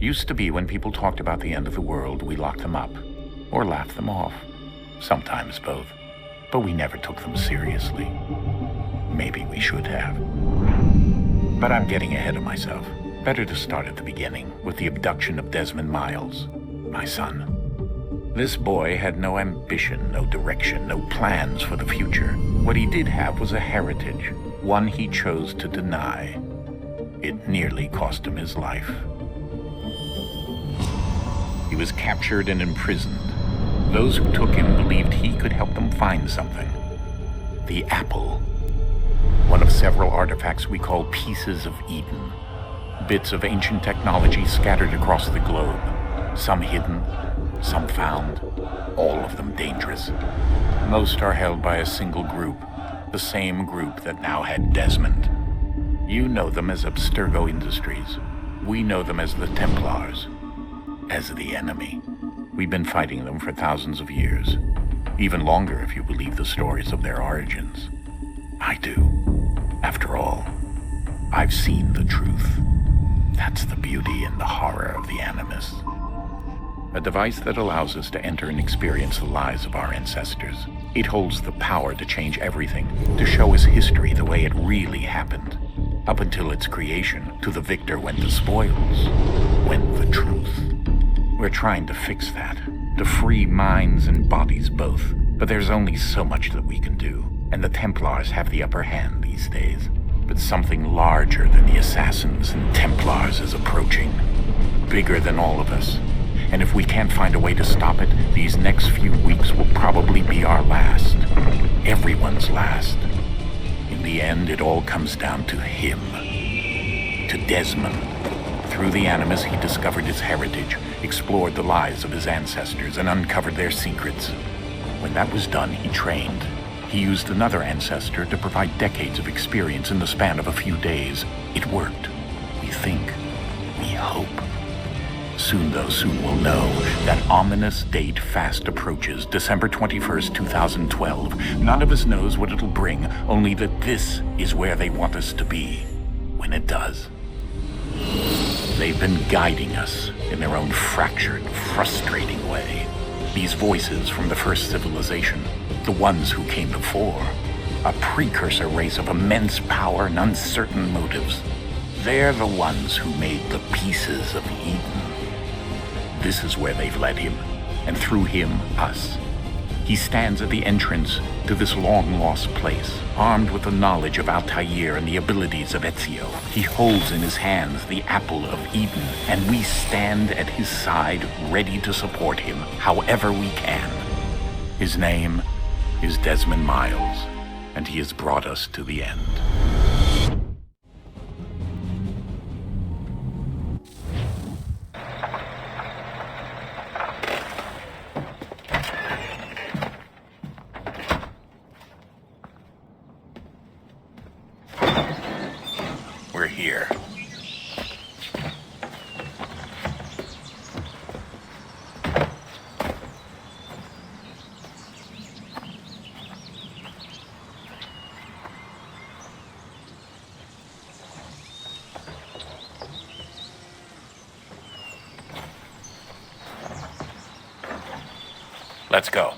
Used to be when people talked about the end of the world, we locked them up, or laughed them off. Sometimes both. But we never took them seriously. Maybe we should have. But I'm getting ahead of myself. Better to start at the beginning, with the abduction of Desmond Miles, my son. This boy had no ambition, no direction, no plans for the future. What he did have was a heritage, one he chose to deny. It nearly cost him his life. He was captured and imprisoned. Those who took him believed he could help them find something. The apple. One of several artifacts we call Pieces of Eden. Bits of ancient technology scattered across the globe. Some hidden, some found, all of them dangerous. Most are held by a single group, the same group that now had Desmond. You know them as Abstergo Industries. We know them as the Templars, as the enemy. We've been fighting them for thousands of years, even longer if you believe the stories of their origins. I do. After all, I've seen the truth. That's the beauty and the horror of the Animus. A device that allows us to enter and experience the lives of our ancestors. It holds the power to change everything, to show us history the way it really happened. Up until its creation, to the victor went the spoils, went the truth. We're trying to fix that, to free minds and bodies both. But there's only so much that we can do, and the Templars have the upper hand these days. But something larger than the Assassins and Templars is approaching. Bigger than all of us. And if we can't find a way to stop it, these next few weeks will probably be our last. Everyone's last. In the end, it all comes down to him. To Desmond. Through the Animus, he discovered his heritage, explored the lives of his ancestors, and uncovered their secrets. When that was done, he trained. He used another ancestor to provide decades of experience in the span of a few days. It worked. We think. We hope. Soon we'll know. That ominous date fast approaches, December 21st, 2012. None of us knows what it'll bring, only that this is where they want us to be, when it does. They've been guiding us in their own fractured, frustrating way. These voices from the first civilization, the ones who came before, a precursor race of immense power and uncertain motives. They're the ones who made the Pieces of Eden. This is where they've led him, and through him, us. He stands at the entrance to this long-lost place, armed with the knowledge of Altair and the abilities of Ezio. He holds in his hands the Apple of Eden, and we stand at his side, ready to support him however we can. His name is Desmond Miles, and he has brought us to the end. We're here. Let's go.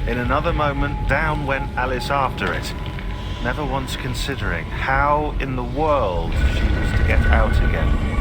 In another moment, down went Alice after it. never once considering how in the world she was to get out again.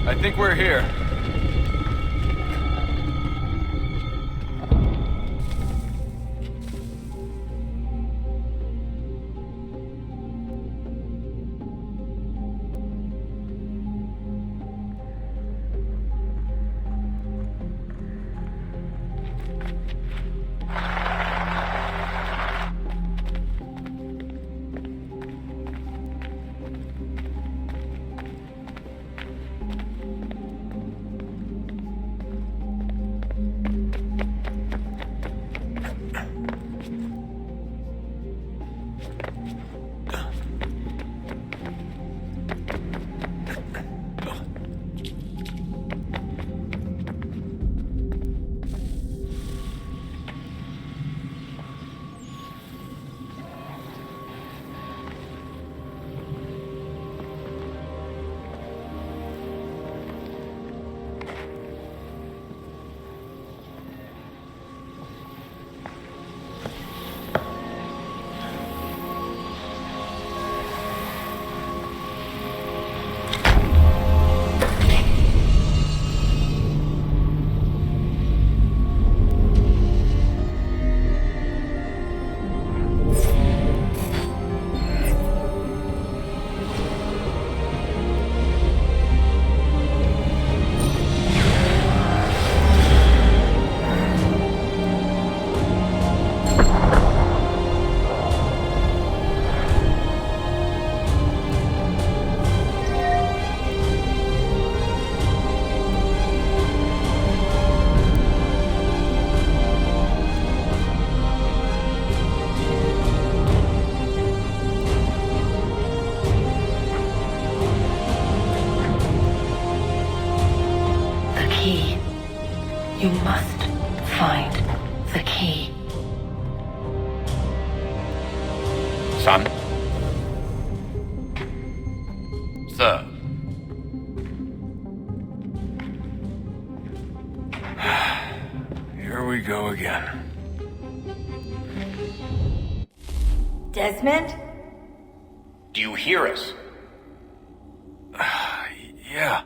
I think we're here. You must find the key. Son? Sir. Here we go again. Desmond? Do you hear us? Yeah.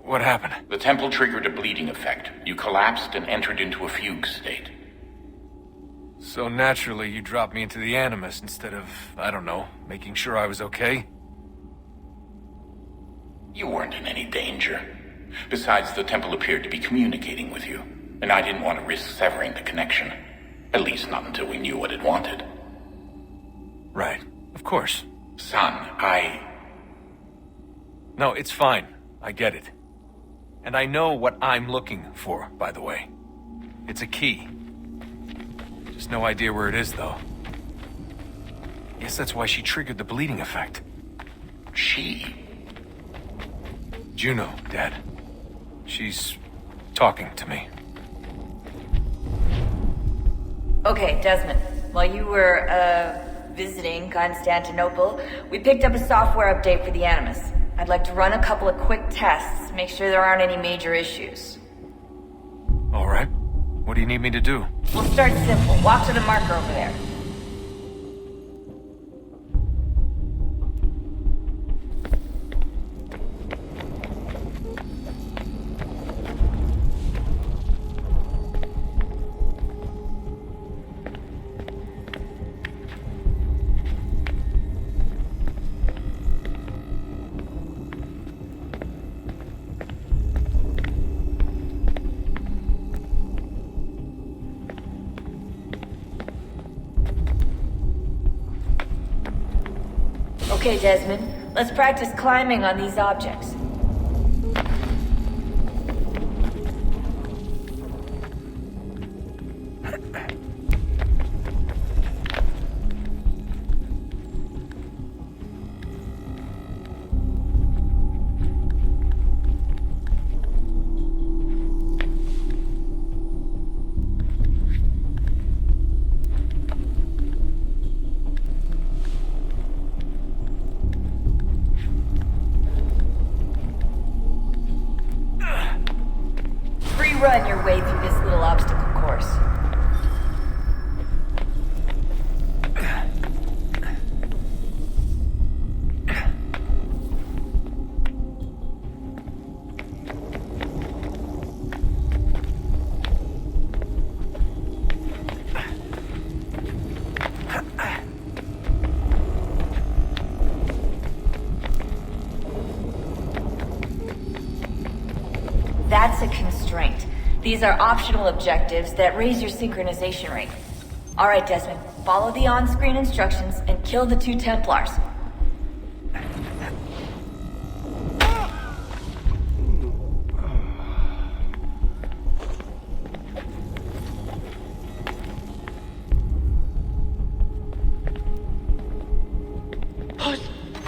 What happened? The temple triggered a bleeding effect. You collapsed and entered into a fugue state. So naturally, you dropped me into the Animus instead of, I don't know, making sure I was okay? You weren't in any danger. Besides, the temple appeared to be communicating with you, and I didn't want to risk severing the connection. At least not until we knew what it wanted. Right. Of course. Son, No, it's fine. I get it. And I know what I'm looking for, by the way. It's a key. Just no idea where it is, though. Guess that's why she triggered the bleeding effect. She? you know, Dad? She's talking to me. Okay, Desmond. While you were, visiting Constantinople, we picked up a software update for the Animus. I'd like to run a couple of quick tests, make sure there aren't any major issues. All right. What do you need me to do? We'll start simple. Walk to the marker over there. Okay, Desmond. Let's practice climbing on these objects. Run your way through this little obstacle course. That's a constraint. These are optional objectives that raise your synchronization rate. Alright, Desmond. Follow the on-screen instructions and kill the 2 Templars.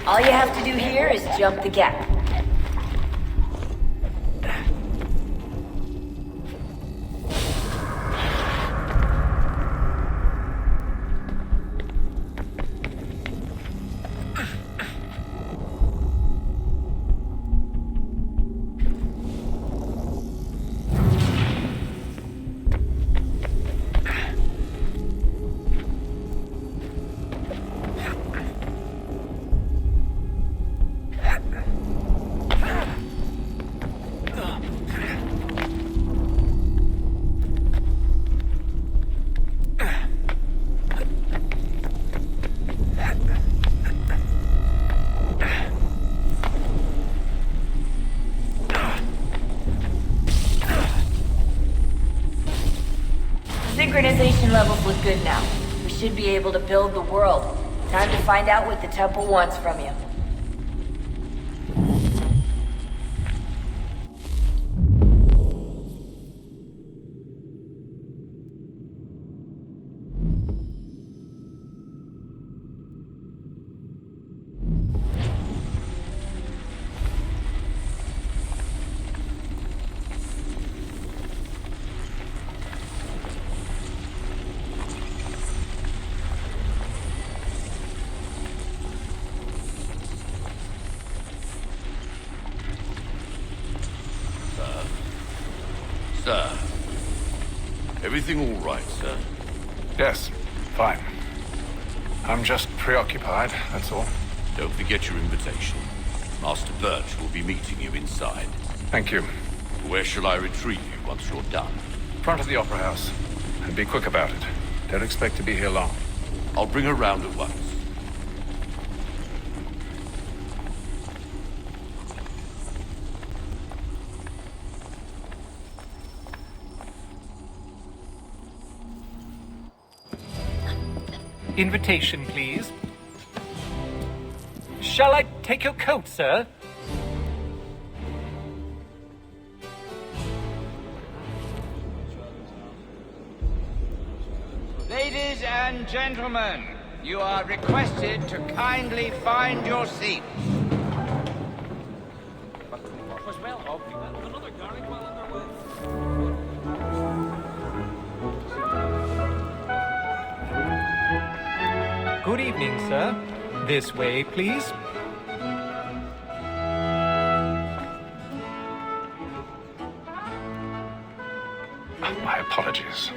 All you have to do here is jump the gap. Synchronization levels look good now. We should be able to build the world. Time to find out what the temple wants from you. Sir. Everything all right, sir? Yes, fine. I'm just preoccupied, that's all. Don't forget your invitation. Master Birch will be meeting you inside. Thank you. Where shall I retrieve you once you're done? Front of the Opera House. And be quick about it. Don't expect to be here long. I'll bring her round at once. Invitation, please. Shall I take your coat, sir? Ladies and gentlemen, you are requested to kindly find your seats. Good evening, sir. This way, please. My apologies.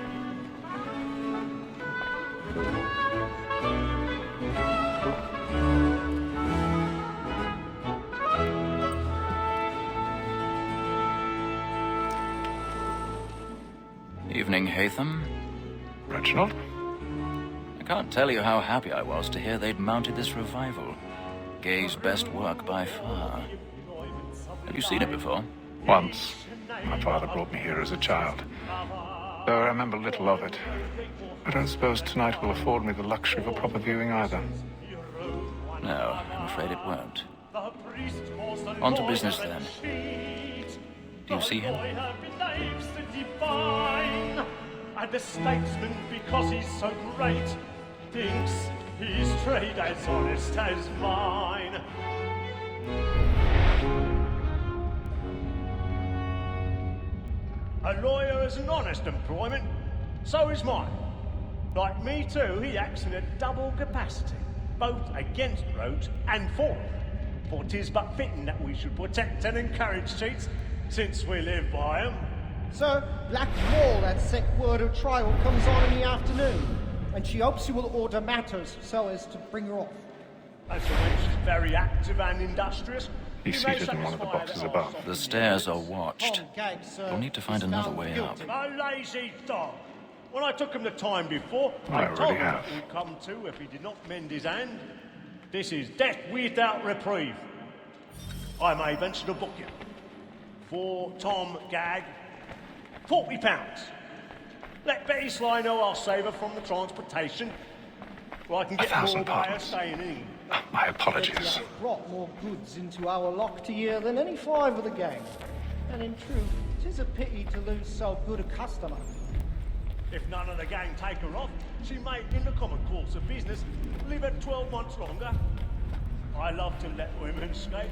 Evening, Hatham. Reginald? I can't tell you how happy I was to hear they'd mounted this revival. Gay's best work by far. Have you seen it before? Once. My father brought me here as a child. Though I remember little of it. I don't suppose tonight will afford me the luxury of a proper viewing either. No, I'm afraid it won't. On to business then. Do you see him? And the statesman, because he's so great, thinks his trade as honest as mine. A lawyer is an honest employment, so is mine. Like me too, he acts in a double capacity, both against rogues and for them. For 'tis but fitting that we should protect and encourage cheats, since we live by 'em. Sir, Black Wall at set word of trial comes on in the afternoon, and she hopes you will order matters so as to bring her off. As the wench is very active and industrious, He's seated in one of the boxes above. The stairs are watched. Tom Gagg, sir, We'll need to find is another found way guilty. up. A lazy dog. When I took him the time before, I I already told him have. what would come to if he did not mend his hand. This is death without reprieve. I may venture to book you. For Tom Gagg, £40. Let Betty Sly know I'll save her from the transportation, or I can get more 1,000 by her pounds. staying in. My Betty apologies. hath brought more goods into our lock to year than any five of the gang. And in truth, 'tis a pity to lose so good a customer. If none of the gang take her off, she may, in the common course of business, live at 12 months longer. I love to let women skate.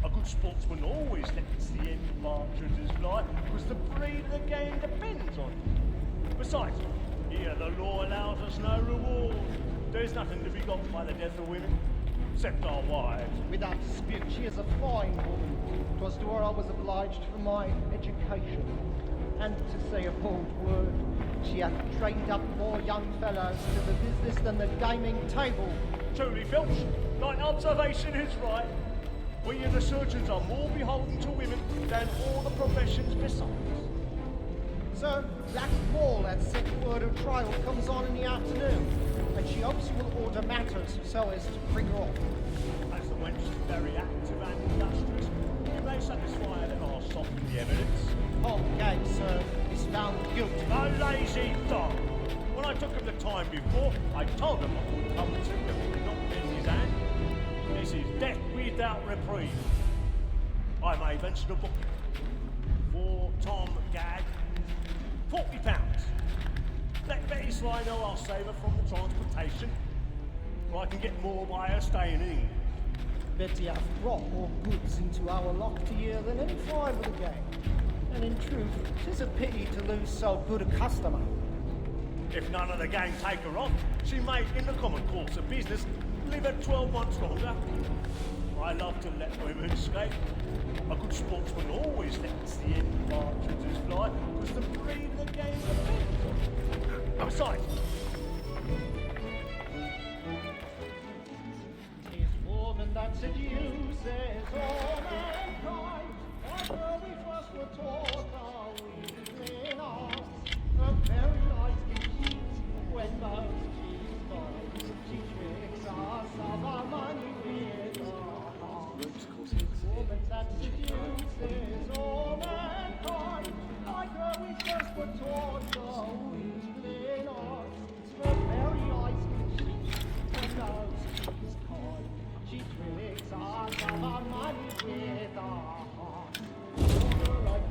A good sportsman always lets the end partridges fly, because the breed of the game depends on it. Besides, here the law allows us no reward. There's nothing to be got by the death of women, except our wives. Without dispute, she is a fine woman. 'Twas to her I was obliged for my education. And to say a bold word, she hath trained up more young fellows to the business than the gaming table. Truly, Filch, thine observation is right. We and the surgeons are more beholden to women than all the professions besides. Sir, Black Wall at set word of trial comes on in the afternoon, and she hopes you will order matters so as to bring her off. As the wench is very active and industrious, you may satisfy her that I'll soften the evidence. Tom Gagg, sir, is found guilty. A lazy dog. When I took him the time before, I told him what would come to if he did not bend his hand. This is death without reprieve. I may venture to book you. For Tom Gagg, £40. Let Betty Sly know I'll save her from the transportation, or I can get more by her staying in. Betty hath brought more goods into our lock to year than any five of the gang. And in truth, 'tis a pity to lose so good a customer. If none of the gang take her off, she may, in the common course of business, live at 12 months longer. I love to let women skate. A good sportsman always lets the end partridges fly, because the breed of the game depends on it. Besides, 'Tis woman that seduces all mankind. Why we first were taught are we in us? A very nice conceit when most she's gone. She tricks us of our money with her heart. 'Tis woman that seduces all mankind. Like her we first were taught are we in us? A very nice conceit when most she's gone. She tricks us of our money with her heart. Like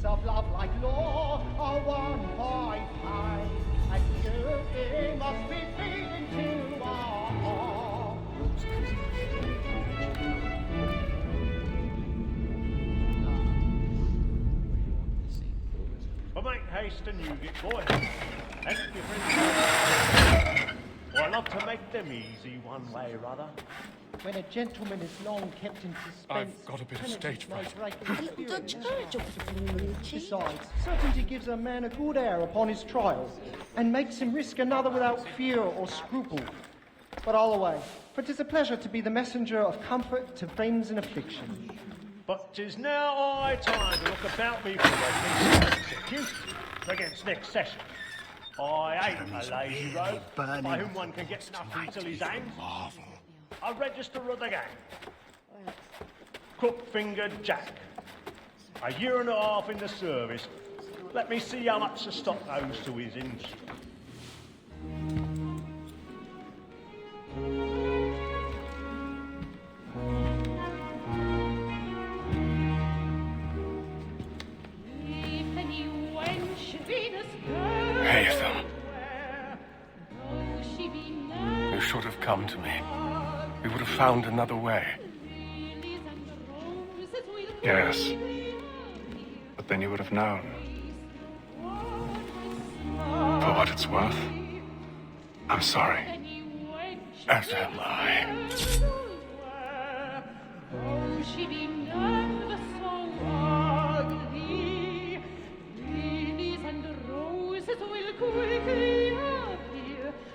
of love like law are won by fight, and you must be feeding to our heart. But make haste and you get boy. Thank you, friend. Well, I love to make them easy one way or other. When a gentleman is long kept in suspense, I've got a bit of stage fright. Besides, certainty gives a man a good air upon his trial, and makes him risk another without fear or scruple. But all away, for 'tis a pleasure to be the messenger of comfort to friends in affliction. But 'tis now high time to look about me for the excuse against next session. I hate a lazy rogue by whom one can get nothing till he's hanged. A register of the gang. Crook-fingered Jack. A year and a half in the service. Let me see how much the stock owes to his industry. Hey, Ethel. You should have come to me. We would have found another way. Yes. But then you would have known. For what it's worth, I'm sorry. As am I.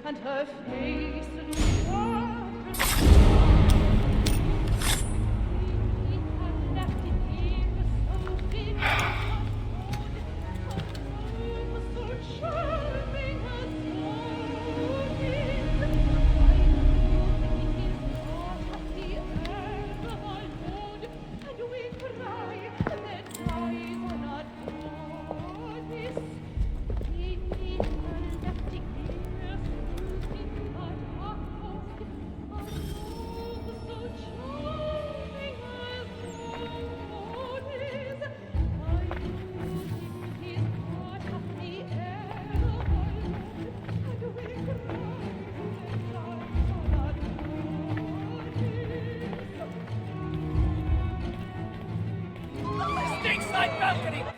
And her face Stateside balcony!